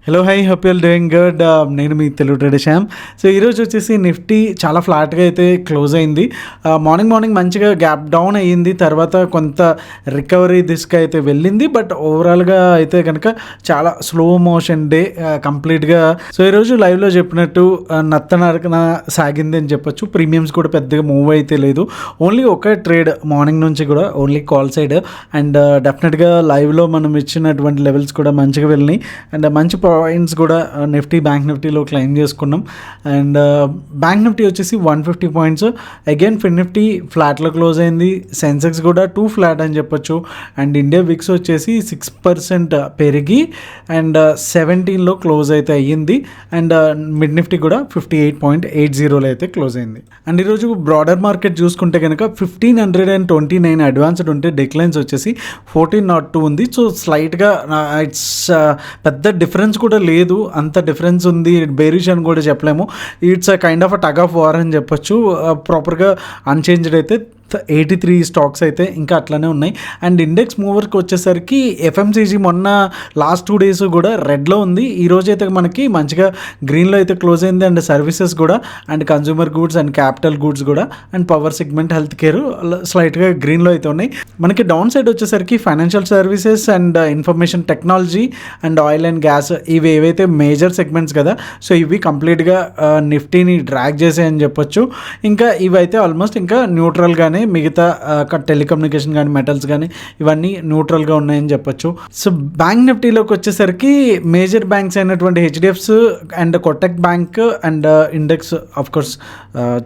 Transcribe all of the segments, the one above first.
Hello hi hope you'll doing good. నేను మీ Telugu trader Shyam. So ఈరోజు వచ్చేసి నిఫ్టీ చాలా ఫ్లాట్గా అయితే క్లోజ్ అయింది. మార్నింగ్ మంచిగా గ్యాప్ డౌన్ అయ్యింది, తర్వాత కొంత రికవరీ దిశగా అయితే వెళ్ళింది. బట్ ఓవరాల్గా అయితే కనుక చాలా స్లో మోషన్ డే కంప్లీట్గా. సో ఈరోజు లైవ్లో చెప్పినట్టు నత్తనరకన సాగింది అని చెప్పొచ్చు. ప్రీమియమ్స్ కూడా పెద్దగా మూవ్ అయితే లేదు, ఓన్లీ ఒక ట్రేడ్ మార్నింగ్ నుంచి కూడా ఓన్లీ కాల్ సైడ్. అండ్ డెఫినెట్గా లైవ్లో మనం ఇచ్చినటువంటి లెవెల్స్ కూడా మంచిగా వెళ్ళినాయి. అండ్ మంచి పాయింట్స్ కూడా నిఫ్టీ బ్యాంక్ నిఫ్టీలో క్లెయిమ్ చేసుకున్నాం. అండ్ బ్యాంక్ నిఫ్టీ వచ్చేసి 150 పాయింట్స్. అగైన్ ఫిన్ నిఫ్టీ ఫ్లాట్లో క్లోజ్ అయింది. సెన్సెక్స్ కూడా 2 ఫ్లాట్ అని చెప్పొచ్చు. అండ్ ఇండియా విక్స్ వచ్చేసి 6% పెరిగి అండ్ 17లో క్లోజ్ అయితే అయ్యింది. అండ్ మిడ్ నిఫ్టీ కూడా 58.80లో అయితే క్లోజ్ అయింది. అండ్ ఈరోజు బ్రాడర్ మార్కెట్ చూసుకుంటే కనుక 1529 అడ్వాన్స్డ్ ఉంటే డిక్లైన్స్ వచ్చేసి 1402 ఉంది. సో స్లైట్గా ఇట్స్ పెద్ద డిఫరెన్స్ కూడా లేదు, అంత డిఫరెన్స్ ఉంది. బేరిష్ అని కూడా చెప్పలేము. It's kind of tug of war అని చెప్పొచ్చు. ప్రాపర్గా అన్చేంజ్డ్ అయితే 83 స్టాక్స్ అయితే ఇంకా అట్లానే ఉన్నాయి. అండ్ ఇండెక్స్ మూవర్కి వచ్చేసరికి ఎఫ్ఎంసీజీ మొన్న లాస్ట్ 2 డేస్ కూడా రెడ్లో ఉంది. ఈరోజు అయితే మనకి మంచిగా గ్రీన్లో అయితే క్లోజ్ అయింది. అండ్ సర్వీసెస్ కూడా, and consumer goods and capital goods కూడా, and power segment, health care స్లైట్గా గ్రీన్లో అయితే ఉన్నాయి. మనకి డౌన్ సైడ్ వచ్చేసరికి financial services and information technology and oil and gas, ఇవి ఏవైతే మేజర్ సెగ్మెంట్స్ కదా, సో ఇవి కంప్లీట్గా నిఫ్టీని డ్రాగ్ చేసాయని చెప్పొచ్చు. ఇంకా ఇవైతే ఆల్మోస్ట్ ఇంకా న్యూట్రల్గానే, మిగతా టెలికమ్యూనికేషన్ కానీ మెటల్స్ కానీ ఇవన్నీ న్యూట్రల్గా ఉన్నాయని చెప్పొచ్చు. సో బ్యాంక్ నిఫ్టీలోకి వచ్చేసరికి మేజర్ బ్యాంక్స్ అయినటువంటి హెచ్డిఎఫ్స్ and Kotak bank and index of course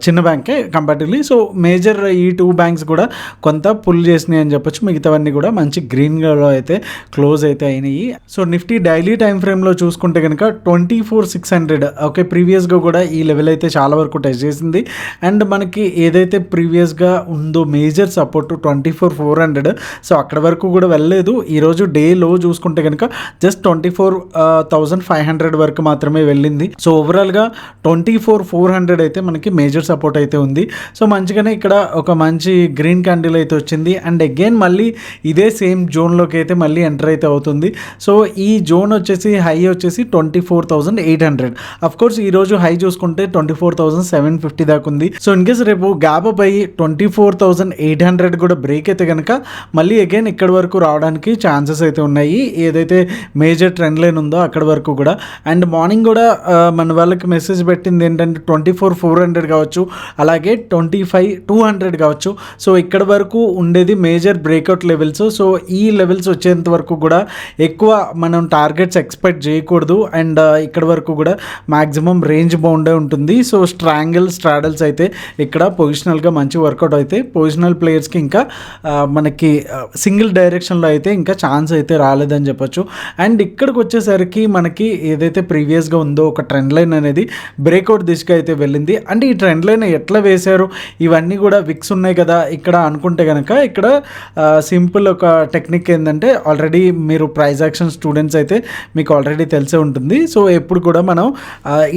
చిన్న బ్యాంకే కంపారిటివ్లీ. సో మేజర్ ఈ 2 బ్యాంక్స్ కూడా కొంత పుల్ చేసినాయి అని చెప్పొచ్చు. మిగతావన్నీ కూడా మంచి గ్రీన్లో అయితే క్లోజ్ అయితే అయినాయి. సో నిఫ్టీ డైలీ టైం ఫ్రేమ్లో చూసుకుంటే కనుక 24,600 ఓకే, ప్రీవియస్గా కూడా ఈ లెవెల్ అయితే చాలా వరకు టచ్ చేసింది. అండ్ మనకి ఏదైతే ప్రీవియస్గా ఉందో మేజర్ సపోర్ట్ 24,400, సో అక్కడ వరకు కూడా వెళ్ళలేదు. ఈరోజు డే లో చూసుకుంటే కనుక జస్ట్ 24,500 వరకు మాత్రమే వెళ్ళింది. సో ఓవరాల్గా 24,400 అయితే మనకి మేజర్ సపోర్ట్ అయితే ఉంది. సో మంచిగానే ఇక్కడ ఒక మంచి గ్రీన్ క్యాండిల్ అయితే వచ్చింది. అండ్ అగైన్ మళ్ళీ ఇదే సేమ్ జోన్లోకి అయితే మళ్ళీ ఎంటర్ అయితే అవుతుంది. సో ఈ జోన్ వచ్చేసి హై వచ్చేసి 24,800. అఫ్కోర్స్ ఈరోజు హై చూసుకుంటే 24,750 దాకా ఉంది. సో ఇన్కేస్ రేపు గ్యాప్ అప్ అయ్యి 24,800 కూడా బ్రేక్ అయితే కనుక మళ్ళీ అగైన్ ఇక్కడ వరకు రావడానికి ఛాన్సెస్ అయితే ఉన్నాయి, ఏదైతే మేజర్ ట్రెండ్ లైన్ ఉందో అక్కడ వరకు కూడా. అండ్ మార్నింగ్ కూడా మన వాళ్ళకి మెసేజ్ పెట్టింది ఏంటంటే 24,400 కావచ్చు, అలాగే 25,200 కావచ్చు. సో ఇక్కడ వరకు ఉండేది మేజర్ బ్రేక్అవుట్ లెవెల్స్. సో ఈ లెవెల్స్ వచ్చేంత వరకు కూడా ఎక్కువ మనం టార్గెట్స్ ఎక్స్పెక్ట్ చేయకూడదు. అండ్ ఇక్కడ వరకు కూడా మ్యాక్సిమం రేంజ్ బౌండే ఉంటుంది. సో స్ట్రాడల్స్ అయితే ఇక్కడ పొజిషనల్గా మంచి వర్కౌట్ అయితే పొజిషనల్ ప్లేయర్స్కి ఇంకా మనకి సింగిల్ డైరెక్షన్లో అయితే ఇంకా ఛాన్స్ అయితే రాలేదని చెప్పొచ్చు. అండ్ ఇక్కడికి వచ్చేసరికి మనకి ఏదైతే ప్రీవియస్గా ఉందో ఒక ట్రెండ్ లైన్ అనేది బ్రేక్అవుట్ దిశగా అయితే వెళ్ళింది. అంటే ఈ ట్రెండ్ లైన్ ఎట్లా వేశారు, ఇవన్నీ కూడా విక్స్ ఉన్నాయి కదా ఇక్కడ అనుకుంటే కనుక ఇక్కడ సింపుల్ ఒక టెక్నిక్ ఏంటంటే, ఆల్రెడీ మీరు ప్రైజ్ యాక్షన్ స్టూడెంట్స్ అయితే మీకు ఆల్రెడీ తెలిసే ఉంటుంది. సో ఎప్పుడు కూడా మనం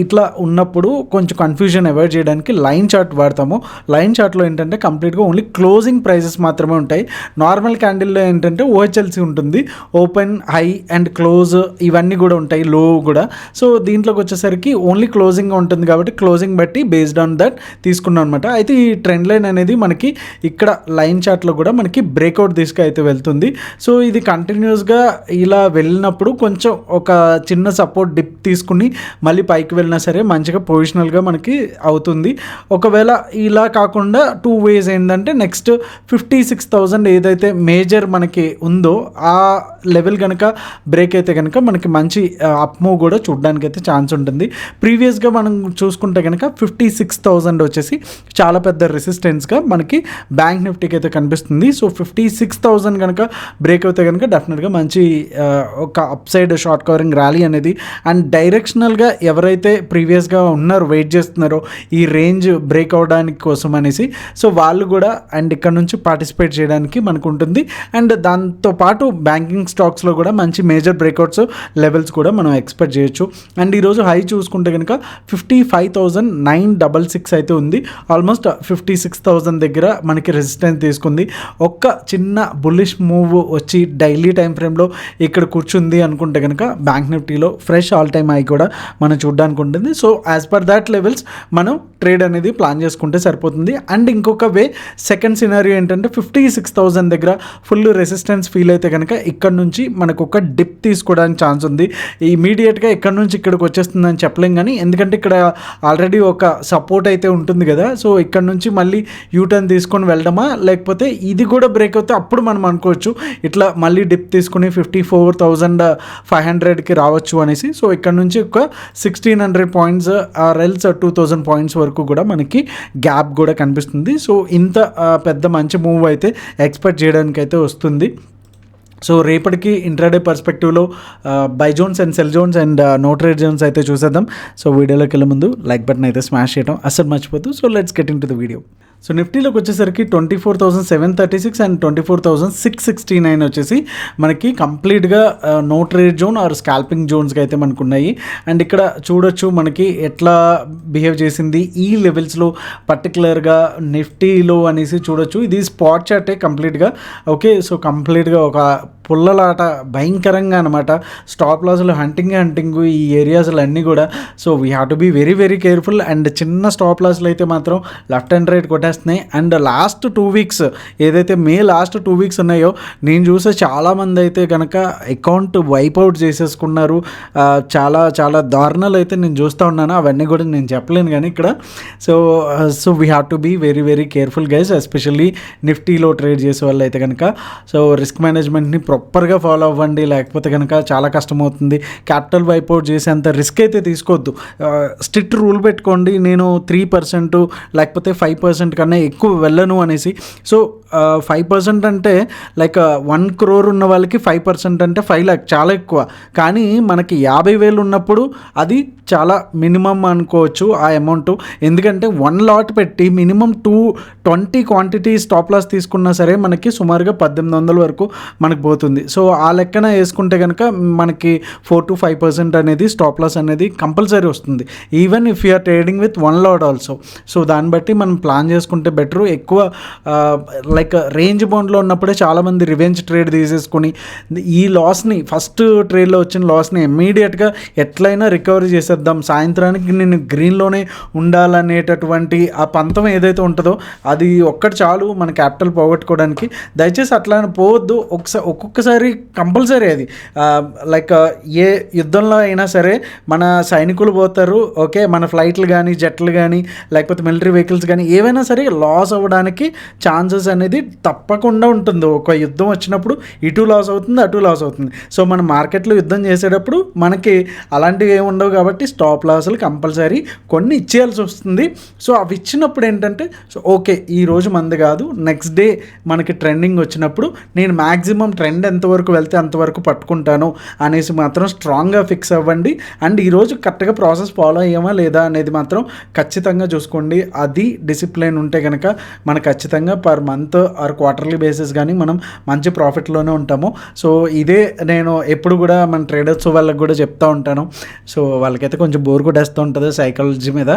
ఇట్లా ఉన్నప్పుడు కొంచెం కన్ఫ్యూజన్ అవాయిడ్ చేయడానికి లైన్ చార్ట్ వాడతాము. లైన్ చార్ట్లో ఏంటంటే కంప్లీట్గా ఓన్లీ క్లోజింగ్ ప్రైజెస్ మాత్రమే ఉంటాయి. నార్మల్ క్యాండిల్లో ఏంటంటే ఓహెచ్ఎల్సి ఉంటుంది, ఓపెన్, హై అండ్ క్లోజ్ ఇవన్నీ కూడా ఉంటాయి, లో కూడా. సో దీంట్లోకి వచ్చేసరికి ఓన్లీ క్లోజింగ్ ఉంటుంది కాబట్టి క్లోజింగ్ బట్టి బేస్డ్ ఆన్ దట్ తీసుకున్నాం అనమాట. అయితే ఈ ట్రెండ్ లైన్ అనేది మనకి ఇక్కడ లైన్ చార్ట్లో కూడా మనకి బ్రేక్అవుట్ దిశగా అయితే వెళ్తుంది. సో ఇది కంటిన్యూస్గా ఇలా వెళ్ళినప్పుడు కొంచెం ఒక చిన్న సపోర్ట్ డిప్ తీసుకుని మళ్ళీ పైకి వెళ్ళినా సరే మంచిగా పొజిషనల్గా మనకి అవుతుంది. ఒకవేళ ఇలా కాకుండా 2 వేస్ ఏంటంటే నెక్స్ట్ 56,000 ఏదైతే మేజర్ మనకి ఉందో ఆ లెవెల్ కనుక బ్రేక్ అయితే కనుక మనకి మంచి అప్ మూవ్ కూడా చూడడానికి అయితే ఛాన్స్ ఉంటుంది. ప్రీవియస్గా మనం చూసుకుంటే కనుక 56,000 వచ్చేసి చాలా పెద్ద రెసిస్టెన్స్గా మనకి బ్యాంక్ నిఫ్టీకి అయితే కనిపిస్తుంది. సో 56,000 కనుక బ్రేక్ అయితే కనుక డెఫినెట్గా మంచి ఒక up side short covering rally అనేది, అండ్ డైరెక్షనల్గా ఎవరైతే ప్రీవియస్గా ఉన్నారో వెయిట్ చేస్తున్నారో ఈ రేంజ్ బ్రేక్ అవడానికి కోసం అనేసి, సో వాళ్ళు కూడా అండ్ ఇక్కడ నుంచి పార్టిసిపేట్ చేయడానికి మనకు ఉంటుంది. అండ్ దాంతోపాటు బ్యాంకింగ్ స్టాక్స్లో కూడా మంచి మేజర్ బ్రేక్అవుట్స్ లెవెల్స్ కూడా మనం ఎక్స్పెక్ట్ చేయొచ్చు. అండ్ ఈరోజు హై చూసుకుంటే కనుక 55,966 అయితే ఉంది. ఆల్మోస్ట్ 56,000 దగ్గర మనకి రెసిస్టెన్స్ తీసుకుంది. ఒక్క చిన్న బుల్లిష్ మూవ్ వచ్చి డైలీ టైం ఫ్రేమ్లో ఇక్కడ కూర్చుంది అనుకుంటే కనుక బ్యాంక్ నిఫ్టీలో ఫ్రెష్ ఆల్ టైమ్ హై కూడా మనం చూడడానికి ఉంటుంది. So as per that levels మనం ట్రేడ్ అనేది ప్లాన్ చేసుకుంటే సరిపోతుంది. అండ్ ఇంకొక వే సెకండ్ సినారియో ఏంటంటే 56,000 దగ్గర ఫుల్ రెసిస్టెన్స్ ఫీల్ అయితే కనుక ఇక్కడ నుంచి మనకు ఒక డిప్ తీసుకోవడానికి ఛాన్స్ ఉంది. ఇమీడియట్గా ఇక్కడ నుంచి ఇక్కడికి వచ్చేస్తుందని చెప్పలేం, కానీ ఎందుకంటే ఇక్కడ ఆల్రెడీ ఒక సపోర్ట్ అయితే ఉంటుంది కదా. సో ఇక్కడ నుంచి మళ్ళీ యూటర్న్ తీసుకొని వెళ్ళడమా, లేకపోతే ఇది కూడా బ్రేక్ అవుతే అప్పుడు మనం అనుకోవచ్చు ఇట్లా మళ్ళీ డిప్ తీసుకుని 54,500కి రావచ్చు అనేసి. సో ఇక్కడ నుంచి ఒక 1,600 పాయింట్స్ రెల్స్ 2,000 పాయింట్స్ వరకు కూడా మనకి గ్యాప్ కూడా కనిపిస్తుంది. సో ఇంత పెద్ద మంచి మూవ్ అయితే ఎక్స్పెక్ట్ చేయడానికి అయితే వస్తుంది. సో రేపటికి ఇంట్రాడే పర్స్పెక్టివ్లో buy zones and sell zones and no trade zones అయితే చూసేద్దాం. సో వీడియోలోకి వెళ్ళే ముందు లైక్ బటన్ అయితే స్మాష్ చేయడం అస్సలు మర్చిపోద్దు. So let's get into the video. So నిఫ్టీలోకి వచ్చేసరికి 24,736 అండ్ 24,669 వచ్చేసి మనకి కంప్లీట్గా no trade zone or scalping జోన్స్కి అయితే మనకు ఉన్నాయి. అండ్ ఇక్కడ చూడొచ్చు మనకి ఎట్లా బిహేవ్ చేసింది ఈ లెవెల్స్లో పర్టికులర్గా నిఫ్టీలో అనేసి చూడొచ్చు. ఇది స్పాట్ చార్టే కంప్లీట్గా. ఓకే, సో కంప్లీట్గా ఒక పుల్లలాట భయంకరంగా అనమాట. స్టాప్ లాస్లు హంటింగ్ ఈ ఏరియాస్లు అన్నీ కూడా. So we have to be very very careful. And చిన్న స్టాప్ లాస్లు అయితే మాత్రం లెఫ్ట్ అండ్ రైట్ కొట్టేస్తున్నాయి. అండ్ లాస్ట్ 2 వీక్స్ ఏదైతే లాస్ట్ 2 వీక్స్ ఉన్నాయో నేను చూసే చాలామంది అయితే కనుక అకౌంట్ వైప్అవుట్ చేసేసుకున్నారు. చాలా చాలా దారుణాలు అయితే నేను చూస్తూ ఉన్నాను. అవన్నీ కూడా నేను చెప్పలేను కానీ ఇక్కడ. So we have to be very very careful guys, especially నిఫ్టీలో ట్రేడ్ చేసే వాళ్ళు అయితే కనుక. సో రిస్క్ మేనేజ్మెంట్ని ప్రాపర్గా ఫాలో అవ్వండి, లేకపోతే కనుక చాలా కష్టమవుతుంది. క్యాపిటల్ వైప్అవుట్ చేసేంత రిస్క్ అయితే తీసుకోవద్దు. స్ట్రిక్ట్ రూల్ పెట్టుకోండి, నేను 3% లేకపోతే 5% కన్నా ఎక్కువ వెళ్ళను అనేసి. సో 5% అంటే లైక్ 1 crore ఉన్న వాళ్ళకి 5% అంటే 5 lakh చాలా ఎక్కువ. కానీ మనకి 50,000 ఉన్నప్పుడు అది చాలా మినిమం అనుకోవచ్చు ఆ అమౌంట్. ఎందుకంటే 1 lot పెట్టి మినిమం 220 క్వాంటిటీ స్టాప్ లాస్ తీసుకున్నా సరే మనకి సుమారుగా 1,800 వరకు మనకు పోతుంది. సో ఆ లెక్కన వేసుకుంటే కనుక మనకి 4 to 5% అనేది స్టాప్ లాస్ అనేది కంపల్సరీ వస్తుంది, even if you're trading with 1 lot also. So దాన్ని బట్టి మనం ప్లాన్ చేసుకుంటే బెటరు. ఎక్కువ లైక్ రేంజ్ బౌండ్లో ఉన్నప్పుడే చాలామంది రివెంజ్ ట్రేడ్ తీసేసుకొని ఈ లాస్ని ఫస్ట్ ట్రేడ్లో వచ్చిన లాస్ని ఇమ్మీడియట్గా ఎట్లయినా రికవరీ చేసేద్దాం, సాయంత్రానికి నేను గ్రీన్లోనే ఉండాలనేటటువంటి ఆ పంతం ఏదైతే ఉంటుందో అది ఒక్కటి చాలు మన క్యాపిటల్ పోగొట్టుకోవడానికి. దయచేసి అట్లా పోవద్దు. ఒక్కొక్కసారి కంపల్సరీ అది లైక్ ఏ యుద్ధంలో అయినా సరే మన సైనికులు పోతారు. ఓకే, మన ఫ్లైట్లు కానీ జెట్లు కానీ లేకపోతే మిలిటరీ వెహికల్స్ కానీ ఏవైనా సరే లాస్ అవ్వడానికి ఛాన్సెస్ అనేది తప్పకుండా ఉంటుంది. ఒక యుద్ధం వచ్చినప్పుడు ఇటు లాస్ అవుతుంది, అటు లాస్ అవుతుంది. సో మన మార్కెట్లో యుద్ధం చేసేటప్పుడు మనకి అలాంటివి ఏమి ఉండవు కాబట్టి స్టాప్ లాస్లు కంపల్సరీ కొన్ని ఇచ్చేయాల్సి వస్తుంది. సో అవి ఇచ్చినప్పుడు ఏంటంటే సో ఓకే ఈరోజు మంది కాదు, నెక్స్ట్ డే మనకి ట్రెండింగ్ వచ్చినప్పుడు నేను మ్యాక్సిమం ట్రెండ్ ఎంతవరకు వెళ్తే అంతవరకు పట్టుకుంటాను అనేసి మాత్రం స్ట్రాంగ్గా ఫిక్స్ అవ్వండి. అండ్ ఈరోజు కరెక్ట్గా ప్రాసెస్ ఫాలో అయ్యామా లేదా అనేది మాత్రం ఖచ్చితంగా చూసుకోండి. అది డిసిప్లిన్ ఉంటే కనుక మనకు ఖచ్చితంగా per month or quarterly basis కానీ మనం మంచి ప్రాఫిట్లోనే ఉంటాము. సో ఇదే నేను ఎప్పుడు కూడా మన ట్రేడర్స్ వాళ్ళకి కూడా చెప్తూ ఉంటాను. సో వాళ్ళకైతే కొంచెం బోర్ కొట్టేస్తూ ఉంటుంది సైకాలజీ మీద.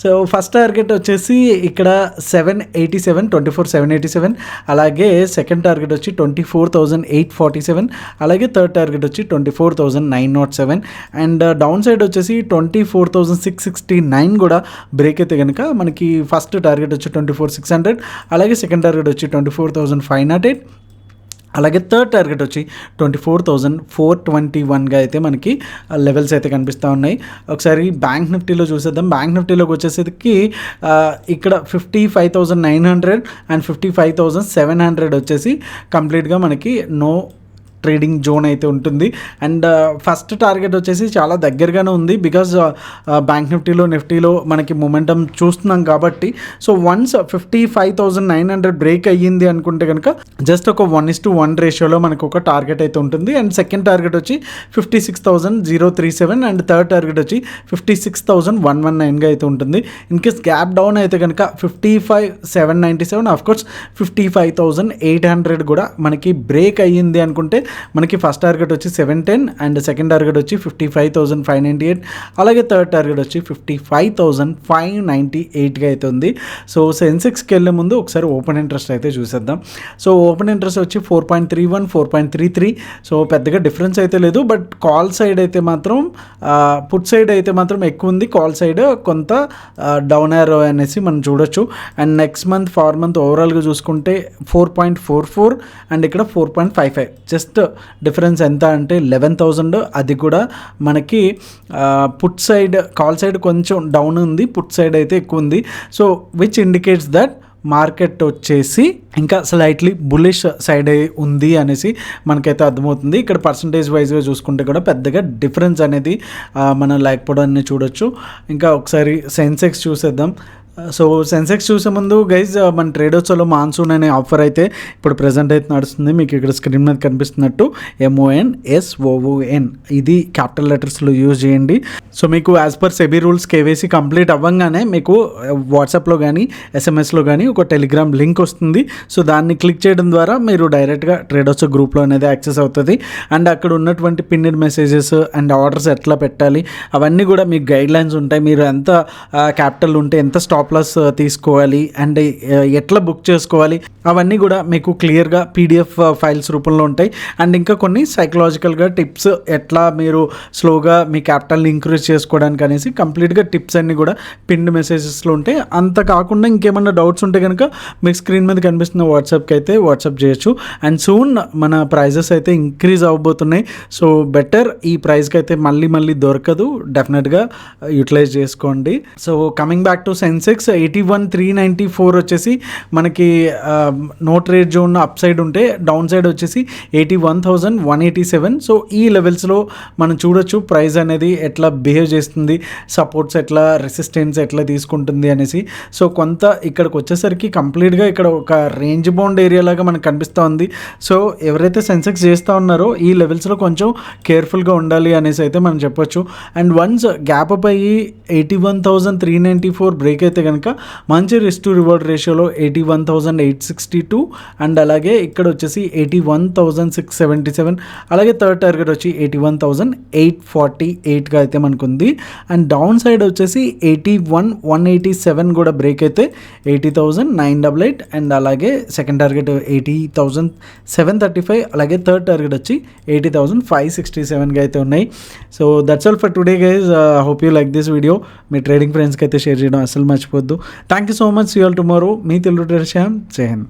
సో ఫస్ట్ టార్గెట్ వచ్చేసి ఇక్కడ 787, 24,787. అలాగే సెకండ్ టార్గెట్ వచ్చి 24,847. అలాగే థర్డ్ టార్గెట్ వచ్చి 24,907. అండ్ డౌన్ సైడ్ వచ్చేసి 24,669 కూడా బ్రేక్ అయితే కనుక మనకి ఫస్ట్ టార్గెట్ వచ్చి 24,600. అలాగే సెకండ్ టార్గెట్ వచ్చి 24,508. అలాగే థర్డ్ టార్గెట్ వచ్చి 24,421గా అయితే మనకి లెవెల్స్ అయితే కనిపిస్తూ ఉన్నాయి. ఒకసారి బ్యాంక్ నిఫ్టీలో చూసేద్దాం. బ్యాంక్ నిఫ్టీలోకి వచ్చేసరికి ఇక్కడ 55,900 అండ్ 55,700 వచ్చేసి కంప్లీట్గా మనకి నో ట్రేడింగ్ జోన్ అయితే ఉంటుంది. అండ్ ఫస్ట్ టార్గెట్ వచ్చేసి చాలా దగ్గరగానే ఉంది, బికాజ్ బ్యాంక్ నిఫ్టీలో మనకి మొమెంటం చూస్తున్నాం కాబట్టి. సో వన్స్ 55,900 బ్రేక్ అయ్యింది అనుకుంటే కనుక జస్ట్ ఒక 1:1 రేషియోలో మనకు ఒక టార్గెట్ అయితే ఉంటుంది. అండ్ సెకండ్ టార్గెట్ వచ్చి 56,037 అండ్ థర్డ్ టార్గెట్ వచ్చి 56,119గా అయితే ఉంటుంది. ఇన్ కేస్ గ్యాప్ డౌన్ అయితే కనుక 55,797, ఆఫ్ కోర్స్ 55,800 కూడా మనకి బ్రేక్ అయ్యింది అనుకుంటే మనకి ఫస్ట్ టార్గెట్ వచ్చి 710 అండ్ సెకండ్ టార్గెట్ వచ్చి 55,598, అలాగే థర్డ్ టార్గెట్ వచ్చి 55,598గా అయితే ఉంది. సో సెన్సెక్స్కి వెళ్ళే ముందు ఒకసారి ఓపెన్ ఇంట్రెస్ట్ అయితే చూసేద్దాం. సో ఓపెన్ ఇంట్రెస్ట్ వచ్చి 4.31, 4.33. సో పెద్దగా డిఫరెన్స్ అయితే లేదు, బట్ కాల్ సైడ్ అయితే మాత్రం పుట్ సైడ్ అయితే మాత్రం ఎక్కువ ఉంది, కాల్ సైడ్ కొంత డౌన్ యారో అనేసి మనం చూడొచ్చు. అండ్ నెక్స్ట్ మంత్ 4 మంత్ ఓవరాల్గా చూసుకుంటే 4.44 అండ్ ఇక్కడ 4.55. జస్ట్ డిఫరెన్స్ ఎంత అంటే 11,000. అది కూడా మనకి పుట్ సైడ్, కాల్ సైడ్ కొంచెం డౌన్ ఉంది, పుట్ సైడ్ అయితే ఎక్కువ ఉంది. So which indicates that market వచ్చేసి ఇంకా స్లైట్లీ బులిష్ సైడ్ ఉంది అనేసి మనకైతే అర్థమవుతుంది. ఇక్కడ పర్సంటేజ్ వైజ్గా చూసుకుంటే కూడా పెద్దగా డిఫరెన్స్ అనేది మనం లేకపోవడాన్ని చూడొచ్చు. ఇంకా ఒకసారి సెన్సెక్స్ చూసేద్దాం. సో సెన్సెక్స్ చూసే ముందు గైజ్ మన ట్రేడర్స్లో మాన్సూన్ అనే ఆఫర్ అయితే ఇప్పుడు ప్రజెంట్ అయితే నడుస్తుంది. మీకు ఇక్కడ స్క్రీన్ మీద కనిపిస్తున్నట్టు MONSOON ఇది క్యాపిటల్ లెటర్స్లో యూజ్ చేయండి. సో మీకు as per SEBI rules KYC complete అవ్వగానే మీకు వాట్సాప్లో కానీ SMSలో కానీ ఒక టెలిగ్రామ్ లింక్ వస్తుంది. సో దాన్ని క్లిక్ చేయడం ద్వారా మీరు డైరెక్ట్గా ట్రేడర్స్ గ్రూప్లో అనేది యాక్సెస్ అవుతుంది. అండ్ అక్కడ ఉన్నటువంటి పిన్నెడ్ మెసేజెస్ అండ్ ఆర్డర్స్ ఎట్లా పెట్టాలి అవన్నీ కూడా మీకు గైడ్ లైన్స్ ఉంటాయి. మీరు ఎంత క్యాపిటల్ ఉంటే ఎంత స్టాప్ లాస్ తీసుకోవాలి అండ్ ఎట్లా బుక్ చేసుకోవాలి అవన్నీ కూడా మీకు క్లియర్గా PDF ఫైల్స్ రూపంలో ఉంటాయి. అండ్ ఇంకా కొన్ని సైకలాజికల్గా టిప్స్ ఎట్లా మీరు స్లోగా మీ క్యాపిటల్ని ఇంక్రీజ్ చేసుకోవడానికి అనేసి కంప్లీట్గా టిప్స్ అన్నీ కూడా పిన్డ్ మెసేజెస్లో ఉంటాయి. అంత కాకుండా ఇంకేమన్నా డౌట్స్ ఉంటే కనుక మీకు స్క్రీన్ మీద కనిపిస్తున్న వాట్సాప్కి అయితే వాట్సాప్ చేయొచ్చు. అండ్ సూన్ మన ప్రైజెస్ అయితే ఇంక్రీజ్ అవ్వబోతున్నాయి. సో బెటర్ ఈ ప్రైస్కి అయితే మళ్ళీ దొరకదు, డెఫినెట్గా యూటిలైజ్ చేసుకోండి. So coming back to Sensex 81,394 వచ్చేసి మనకి no trade zone up side ఉంటే డౌన్ సైడ్ వచ్చేసి 81,187. సో ఈ లెవెల్స్లో మనం చూడొచ్చు ప్రైస్ అనేది ఎట్లా బిహేవ్ చేస్తుంది, సపోర్ట్స్ ఎట్లా, రెసిస్టెన్స్ ఎట్లా తీసుకుంటుంది అనేసి. సో కొంత ఇక్కడికి వచ్చేసరికి కంప్లీట్గా ఇక్కడ ఒక రేంజ్ బౌండ్ ఏరియా లాగా మనకు కనిపిస్తూ ఉంది. సో ఎవరైతే సెన్సెక్స్ చేస్తూ ఉన్నారో ఈ లెవెల్స్లో కొంచెం కేర్ఫుల్గా ఉండాలి అనేసి అయితే మనం చెప్పొచ్చు. అండ్ వన్స్ గ్యాప్ అప్ అయ్యి 81,394 బ్రేక్ అయితే కనుక మంచి రిస్క్ టు రివార్డ్ రేషియోలో 81,862 అండ్ అలాగే ఇక్కడ వచ్చేసి 81,677, అలాగే థర్డ్ టార్గెట్ వచ్చి 81,848గా అయితే మనకు ఉంది. అండ్ డౌన్ సైడ్ వచ్చేసి 81,187 కూడా బ్రేక్ అయితే 80,988 అండ్ అలాగే సెకండ్ టార్గెట్ 80,735, అలాగే థర్డ్ టార్గెట్ వచ్చి 80,567గా అయితే ఉన్నాయి. So that's all for today guys. Hope you like this video. మీ ట్రేడింగ్ ఫ్రెండ్స్కి అయితే షేర్ చేయడం అసలు మర్చిపోద్దు. Thank you so much. See you all tomorrow. మీ తెలుగు ట్రేడర్ శ్యామ్. జై హింద్.